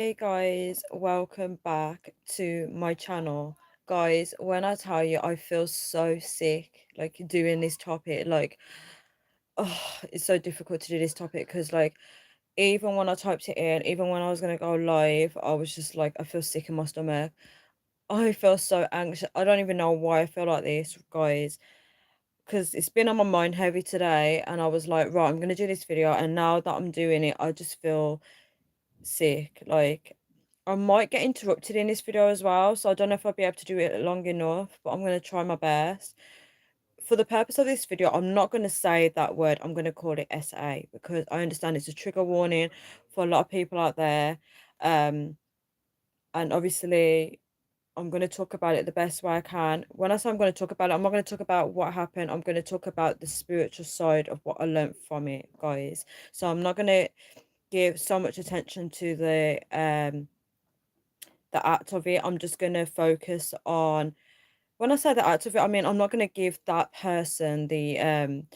Hey guys, welcome back to my channel. Guys, when I tell you I feel so sick like doing this topic, like it's so difficult to do this topic because like even when I typed it in, even when I was gonna go live, I was just like I feel sick in my stomach. I feel so anxious. I don't even know why I feel like this, guys, because it's been on my mind heavy today and I was like, right, I'm gonna do this video, and now that I'm doing it, I just feel sick. Like I might get interrupted in this video as well, so I don't know if I'll be able to do it long enough, but I'm going to try my best. For the purpose of this video, I'm not going to say that word. I'm going to call it SA because I understand it's a trigger warning for a lot of people out there. Um, and obviously, I'm going to talk about it the best way I can. When I say I'm going to talk about it, I'm not going to talk about what happened. I'm going to talk about the spiritual side of what I learned from it, guys. So I'm not going to give so much attention to the act of it. I'm just gonna focus on, when I say the act of it, I mean I'm not gonna give that person the I'm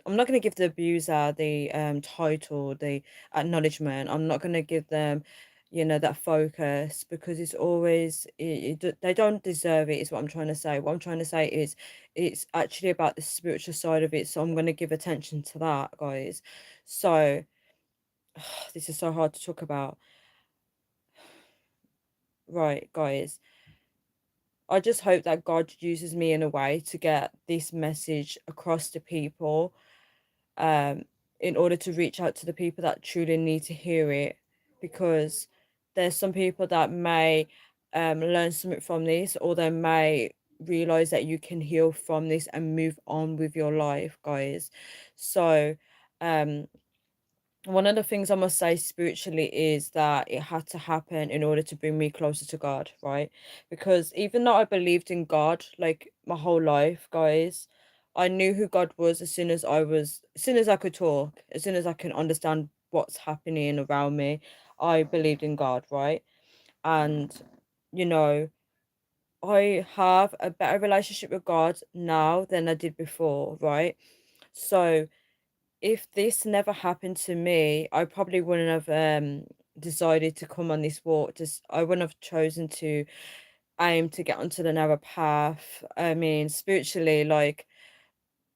not gonna give the abuser the title, the acknowledgement. I'm not gonna give them, that focus, because it's always they don't deserve it, is what I'm trying to say. What I'm trying to say is it's actually about the spiritual side of it. So I'm gonna give attention to that, guys. So this is so hard to talk about. Right, guys. I just hope that God uses me in a way to get this message across to people, um, in order to reach out to the people that truly need to hear it. Because there's some people that may learn something from this, or they may realize that you can heal from this and move on with your life, guys. So, um, one of the things I must say spiritually is that it had to happen in order to bring me closer to God, right? Because even though I believed in God like my whole life, guys, I knew who God was as soon as I could talk, as soon as I can understand what's happening around me, I believed in God, right? And, you know, I have a better relationship with God now than I did before, right? So, if this never happened to me, I probably wouldn't have decided to come on this walk. Just I wouldn't have chosen to aim to get onto the narrow path. I mean, spiritually, like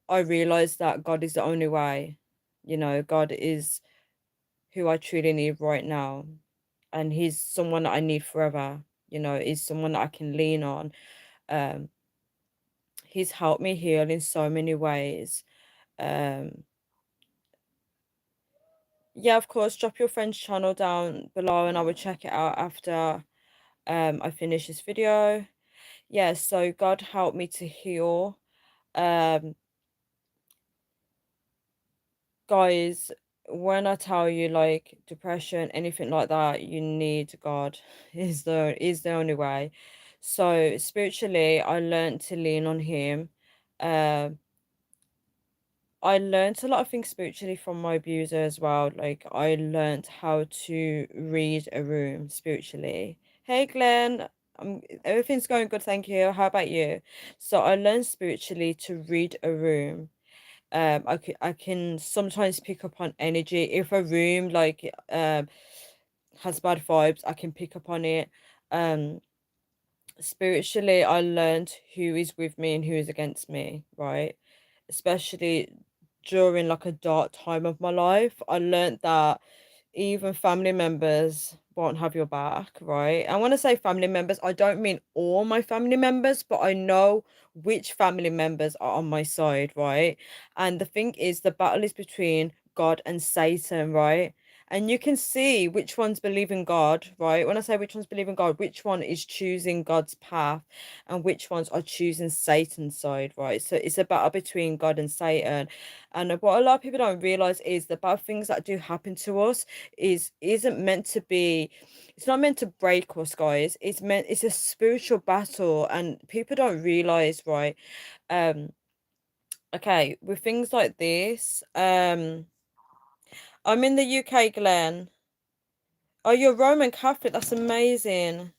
I realized that God is the only way. God is who I truly need right now. And he's someone that I need forever. He's someone that I can lean on. Um, he's helped me heal in so many ways. Um, yeah, of course, drop your friend's channel down below and I will check it out after I finish this video. Yeah, so God helped me to heal. Um, guys, when I tell you like depression, anything like that, you need God. Is the only way. So spiritually, I learned to lean on Him. Um, I learned a lot of things spiritually from my abuser as well. Like I learned how to read a room spiritually. Hey Glenn, everything's going good, thank you. How about you? So I learned spiritually to read a room. I can sometimes pick up on energy. If a room like has bad vibes, I can pick up on it. Um Spiritually, I learned who is with me and who is against me, right? Especially during like a dark time of my life, I learned that even family members won't have your back, right? And when I say family members, I don't mean all my family members, but I know which family members are on my side, right? And the thing is, the battle is between God and Satan, right? And you can see which ones believe in God, right? When I say which ones believe in God, which one is choosing God's path and which ones are choosing Satan's side, right? So it's a battle between God and Satan. And what a lot of people don't realize is the bad things that do happen to us isn't meant to be, it's not meant to break us, guys. It's a spiritual battle, and people don't realize, right? Um, okay, with things like this, I'm in the UK, Glenn. Oh, you're Roman Catholic. That's amazing.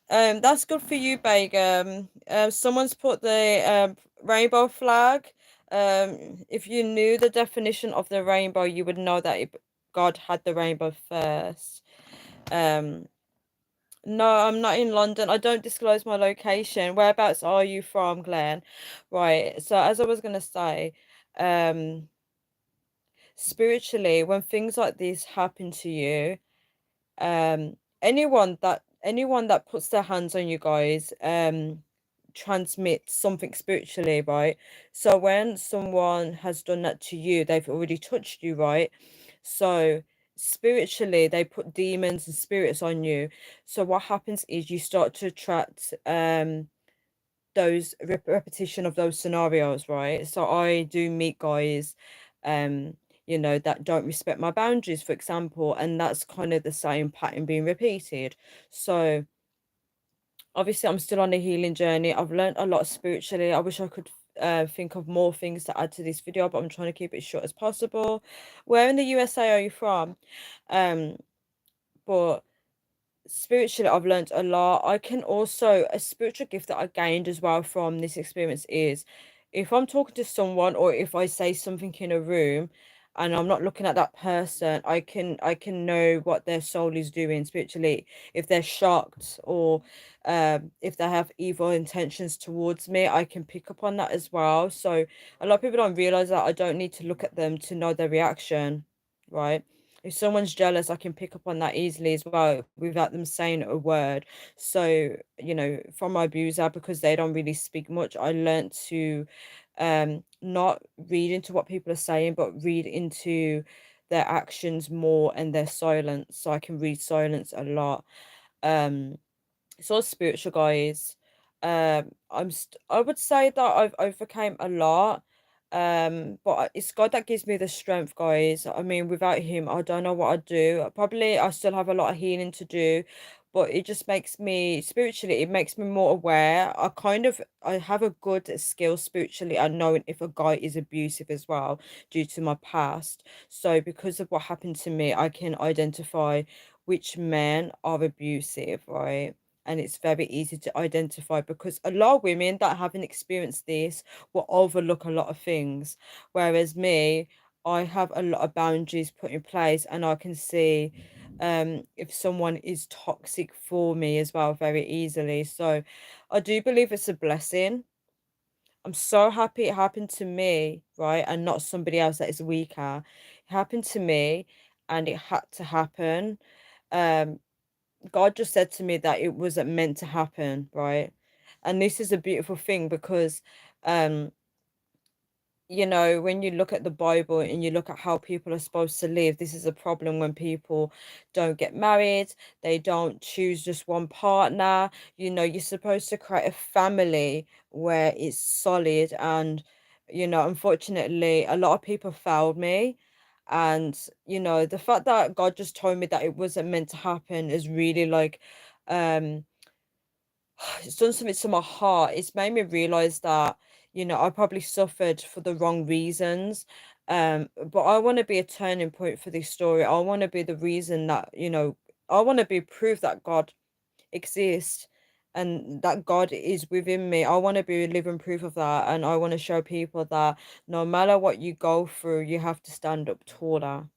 That's good for you, Begum. Someone's put the rainbow flag. If you knew the definition of the rainbow, you would know that God had the rainbow first. Um, no, I'm not in London. I don't disclose my location. Whereabouts are you from, Glenn? Right. So as I was gonna say, um, spiritually, when things like this happen to you, anyone that puts their hands on you guys, transmits something spiritually, right? So when someone has done that to you, they've already touched you, right? So spiritually, they put demons and spirits on you. So what happens is you start to attract those repetition of those scenarios, right? So I do meet guys, um, that don't respect my boundaries, for example, and that's kind of the same pattern being repeated. So obviously, I'm still on a healing journey. I've learned a lot spiritually. I wish I could think of more things to add to this video, but I'm trying to keep it short as possible. Where in the USA are you from? Um, but spiritually, I've learned a lot. I can also, a spiritual gift that I gained as well from this experience is if I'm talking to someone or if I say something in a room and I'm not looking at that person, I can know what their soul is doing spiritually, if they're shocked or if they have evil intentions towards me, I can pick up on that as well. So a lot of people don't realize that I don't need to look at them to know their reaction, right? If someone's jealous, I can pick up on that easily as well without them saying a word. So, from my abuser, because they don't really speak much, I learned to not read into what people are saying, but read into their actions more and their silence. So I can read silence a lot. Um it's all spiritual, guys. I would say that I've overcame a lot. But it's God that gives me the strength, guys. I mean, without him, I don't know what I'd do. Probably I still have a lot of healing to do, but it just makes me spiritually, it makes me more aware. I have a good skill spiritually at knowing if a guy is abusive as well, due to my past. So because of what happened to me, I can identify which men are abusive, right? And it's very easy to identify because a lot of women that haven't experienced this will overlook a lot of things, whereas me, I have a lot of boundaries put in place and I can see if someone is toxic for me as well very easily. So I do believe it's a blessing. I'm so happy it happened to me, right, and not somebody else that is weaker. It happened to me and it had to happen. um God just said to me that it wasn't meant to happen, right? And this is a beautiful thing because, um, when you look at the Bible and you look at how people are supposed to live, this is a problem when people don't get married, they don't choose just one partner. You're supposed to create a family where it's solid. And, unfortunately, a lot of people failed me. And, the fact that God just told me that it wasn't meant to happen is really like, um, it's done something to my heart. It's made me realize that, I probably suffered for the wrong reasons. But I want to be a turning point for this story. I want to be the reason that, I want to be proof that God exists and that God is within me. I want to be a living proof of that. And I want to show people that no matter what you go through, you have to stand up taller.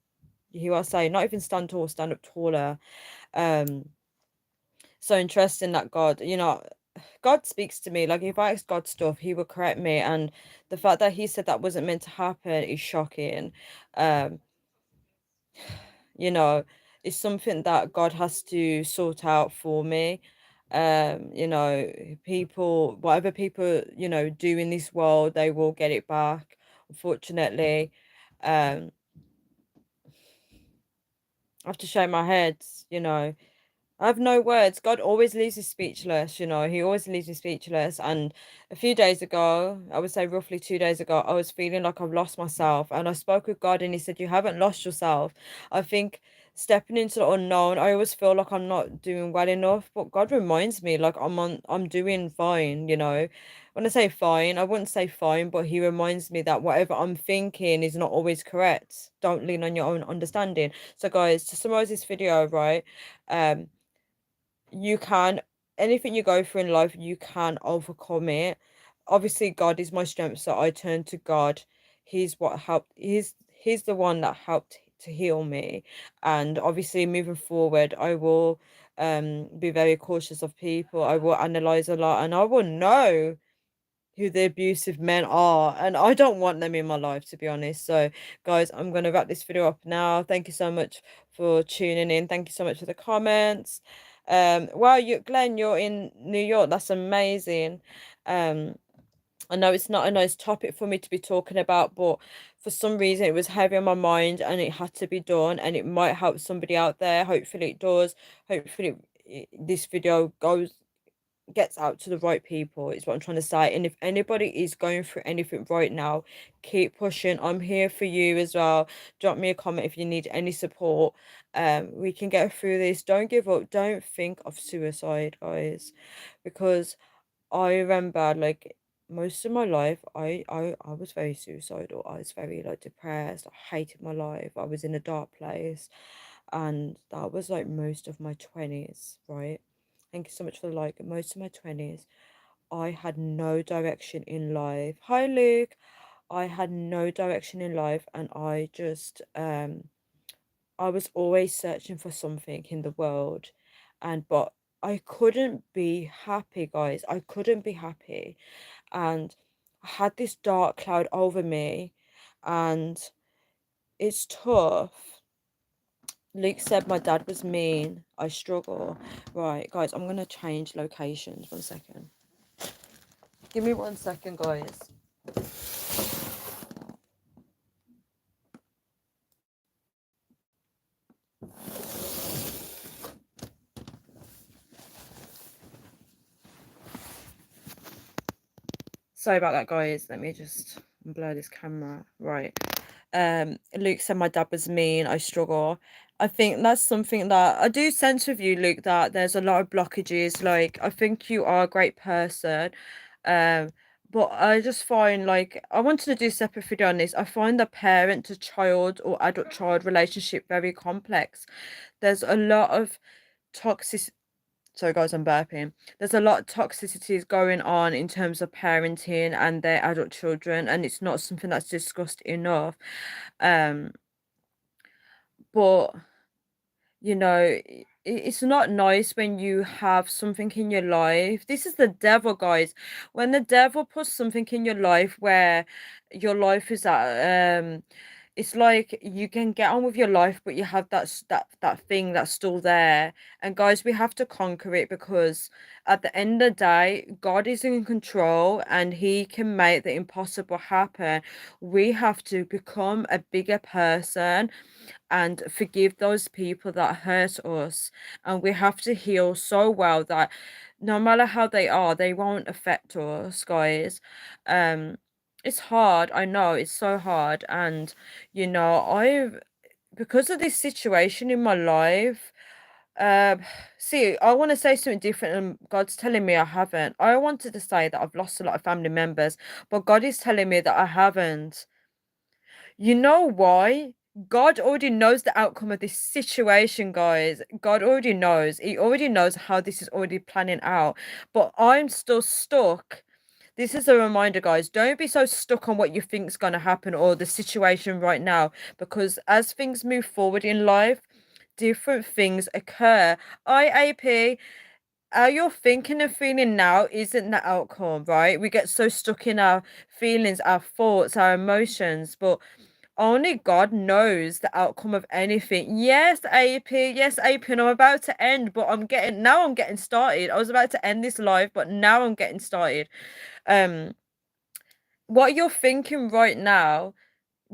You hear what I say? Not even stand tall, stand up taller. Um, so interesting that God speaks to me. Like if I ask God stuff, He will correct me. And the fact that He said that wasn't meant to happen is shocking. Um, you know, it's something that God has to sort out for me. Whatever people, do in this world, they will get it back, unfortunately. Um, I have to shake my head, you know. I have no words. God always leaves me speechless, He always leaves me speechless. And a few days ago, I would say roughly 2 days ago, I was feeling like I've lost myself. And I spoke with God and He said, "You haven't lost yourself." I think stepping into the unknown, I always feel like I'm not doing well enough. But God reminds me, like I'm doing fine. When I say fine, I wouldn't say fine, but He reminds me that whatever I'm thinking is not always correct. Don't lean on your own understanding. So guys, to summarize this video, right? Um, you can anything you go through in life, you can overcome it. Obviously, God is my strength, so I turn to God. He's what helped. He's the one that helped to heal me. And obviously moving forward, I will be very cautious of people. I will analyze a lot, and I will know who the abusive men are, and I don't want them in my life, to be honest. So guys, I'm going to wrap this video up now. Thank you so much for tuning in. Thank you so much for the comments. Wow, Glenn, you're in New York. That's amazing. um I know it's not a nice topic for me to be talking about, but for some reason it was heavy on my mind and it had to be done, and it might help somebody out there. Hopefully it does. Hopefully this video gets out to the right people, is what I'm trying to say. And if anybody is going through anything right now, keep pushing. I'm here for you as well. Drop me a comment if you need any support. We can get through this. Don't give up. Don't think of suicide, guys, because I remember, like, most of my life, I was very suicidal. I was very, like, depressed. I hated my life. I was in a dark place, and that was like most of my 20s, right? Thank you so much for the like. Most of my 20s, I had no direction in life. Hi, Luke. I had no direction in life, and I was always searching for something in the world, and but I couldn't be happy, guys. I couldn't be happy, and I had this dark cloud over me, and it's tough. Luke said my dad was mean. I struggle. Right, guys, I'm gonna change locations. 1 second. Give me 1 second, guys. Sorry about that, guys. Let me just blur this camera. Right. Luke said my dad was mean. I struggle. I think that's something that I do sense with you, Luke, that there's a lot of blockages. Like, I think you are a great person. Um, but I just find, like, I wanted to do a separate video on this. I find the parent to child or adult child relationship very complex. There's a lot of toxic Sorry, guys, I'm burping. There's a lot of toxicities going on in terms of parenting and their adult children, and it's not something that's discussed enough. Um, but you know, it's not nice when you have something in your life. This is the devil, guys. When the devil puts something in your life where your life is at, it's like you can get on with your life, but you have that thing that's still there. And guys, we have to conquer it, because at the end of the day, God is in control and He can make the impossible happen. We have to become a bigger person and forgive those people that hurt us. And we have to heal so well that no matter how they are, they won't affect us, guys. Um, it's hard. I know it's so hard. And, I've, because of this situation in my life, um, see, I want to say something different, and God's telling me I haven't. I wanted to say that I've lost a lot of family members, but God is telling me that I haven't. You know why? God already knows the outcome of this situation, guys. God already knows. He already knows how this is already planning out. But I'm still stuck. This is a reminder, guys. Don't be so stuck on what you think is going to happen or the situation right now, because as things move forward in life, different things occur. IAP, how you're thinking and feeling now isn't the outcome, right? We get so stuck in our feelings, our thoughts, our emotions, but only God knows the outcome of anything. Yes, AP. Yes, AP. And I'm about to end, but I'm getting started. I was about to end this live, but now I'm getting started. Um, what you're thinking right now,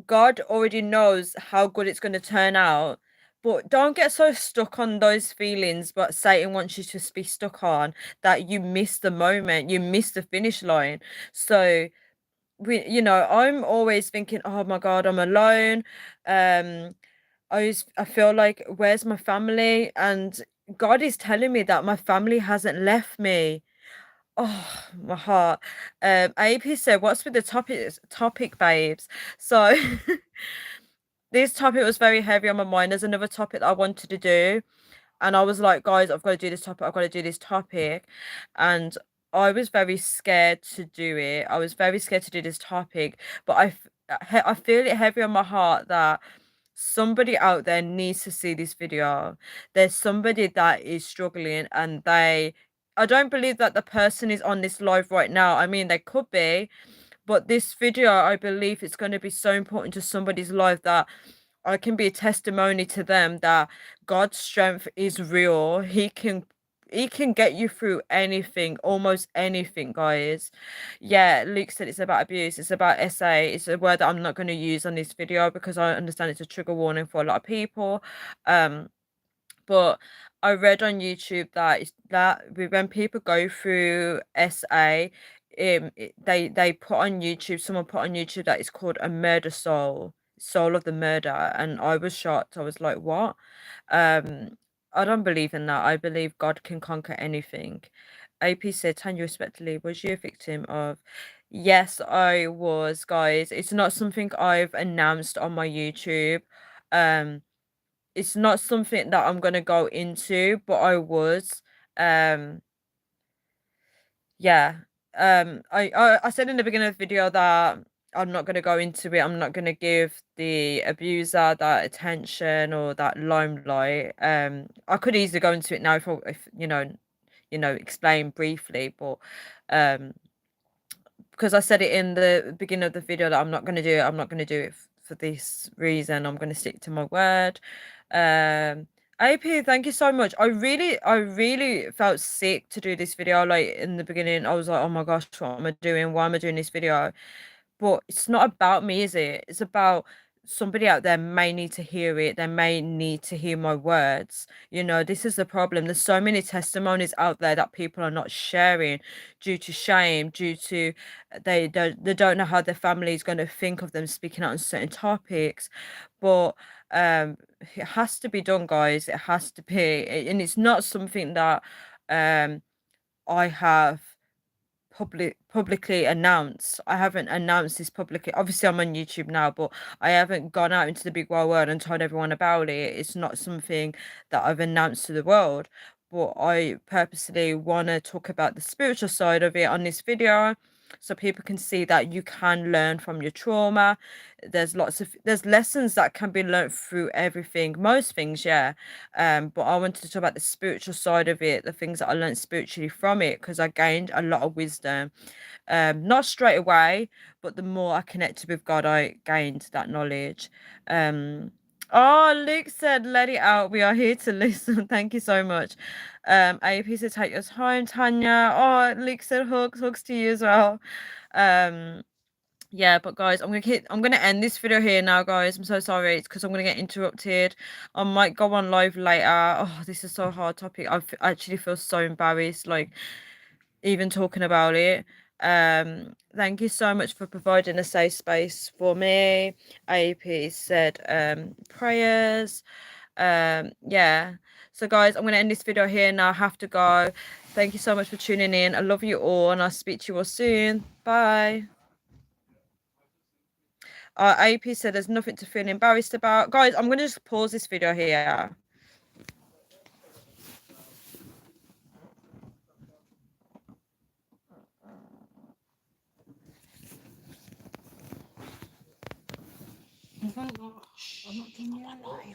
God already knows how good it's going to turn out. But don't get so stuck on those feelings, but Satan wants you to be stuck on, that you miss the moment, you miss the finish line. So I'm always thinking, oh my God, I'm alone. Um, I feel like, where's my family? And God is telling me that my family hasn't left me. Oh, my heart. AP said, what's with the topic, babes? So this topic was very heavy on my mind. There's another topic that I wanted to do. And I was like, guys, I've got to do this topic. I've got to do this topic. And I was very scared to do it. I was very scared to do this topic. But I feel it heavy on my heart that somebody out there needs to see this video. There's somebody that is struggling, and I don't believe that the person is on this live right now. I mean, they could be, but this video, I believe it's going to be so important to somebody's life that I can be a testimony to them that God's strength is real. He can get you through anything, almost anything, guys. Yeah, Luke said it's about abuse, it's about SA. It's a word that I'm not going to use on this video because I understand it's a trigger warning for a lot of people. Um, but I read on YouTube that when people go through SA, they put on YouTube, someone put on YouTube that it's called a murder soul, soul of the murder, and I was shocked. I was like, what? I don't believe in that. I believe God can conquer anything. AP said, Tanya, respectfully, was you a victim of? Yes, I was, guys. It's not something I've announced on my YouTube. Um, it's not something that I'm gonna go into, but I was. Um, yeah. I said in the beginning of the video that I'm not gonna go into it. I'm not gonna give the abuser that attention or that limelight. I could easily go into it now if explain briefly, but um because I said it in the beginning of the video that I'm not going to do it. I'm not going to do it for this reason. I'm going to stick to my word. Um, AP, thank you so much. I really felt sick to do this video. Like in the beginning, I was like, oh my gosh, what am I doing? Why am I doing this video? But it's not about me, is it? It's about somebody out there may need to hear it. They may need to hear my words. This is the problem. There's so many testimonies out there that people are not sharing due to shame, due to they don't know how their family is going to think of them speaking out on certain topics. But it has to be done, guys. It has to be, and it's not something that um I have publicly announced. I haven't announced this publicly. Obviously, I'm on YouTube now, but I haven't gone out into the big wide world and told everyone about it. It's not something that I've announced to the world, but I purposely want to talk about the spiritual side of it on this video so people can see that you can learn from your trauma. There's lessons that can be learned through everything, most things, yeah. But I wanted to talk about the spiritual side of it, the things that I learned spiritually from it, because I gained a lot of wisdom. Not straight away, but the more I connected with God, I gained that knowledge. Oh, Luke said, let it out. We are here to listen. Thank you so much. AP said, take us home, Tanya. Oh, Luke said, hugs to you as well. Yeah, but guys, I'm gonna end this video here now, guys. I'm so sorry. It's because I'm gonna get interrupted. I might go on live later. Oh, this is so hard topic. I actually feel so embarrassed, like even talking about it. Thank you so much for providing a safe space for me. AP said prayers. Yeah. So guys, I'm gonna end this video here now. I have to go. Thank you so much for tuning in. I love you all, and I'll speak to you all soon. Bye. AP said there's nothing to feel embarrassed about. Guys, I'm going to just pause this video here.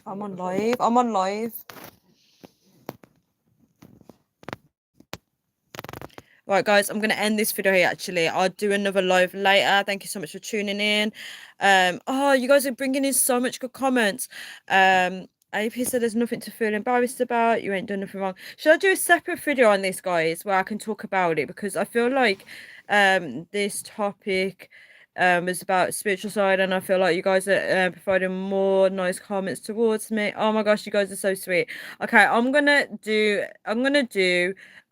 I'm on live. I'm on live. Right, guys, I'm going to end this video here, actually. I'll do another live later. Thank you so much for tuning in. Oh, you guys are bringing in so much good comments. AP said there's nothing to feel embarrassed about. You ain't done nothing wrong. Should I do a separate video on this, guys, where I can talk about it? Because I feel like this topic is about spiritual side, and I feel like you guys are providing more nice comments towards me. Oh my gosh, you guys are so sweet. Okay, I'm gonna do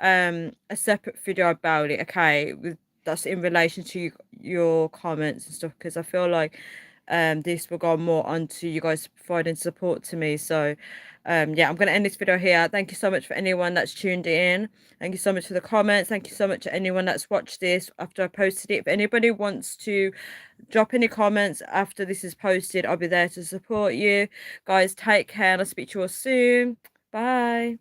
a separate video about it, okay, that's in relation to your comments and stuff, because I feel like this will go more onto you guys providing support to me. So yeah, I'm gonna end this video here. Thank you so much for anyone that's tuned in. Thank you so much for the comments. Thank you so much to anyone that's watched this after I posted it. If anybody wants to drop any comments after this is posted, I'll be there to support you. Guys, take care, and I'll speak to you all soon. Bye.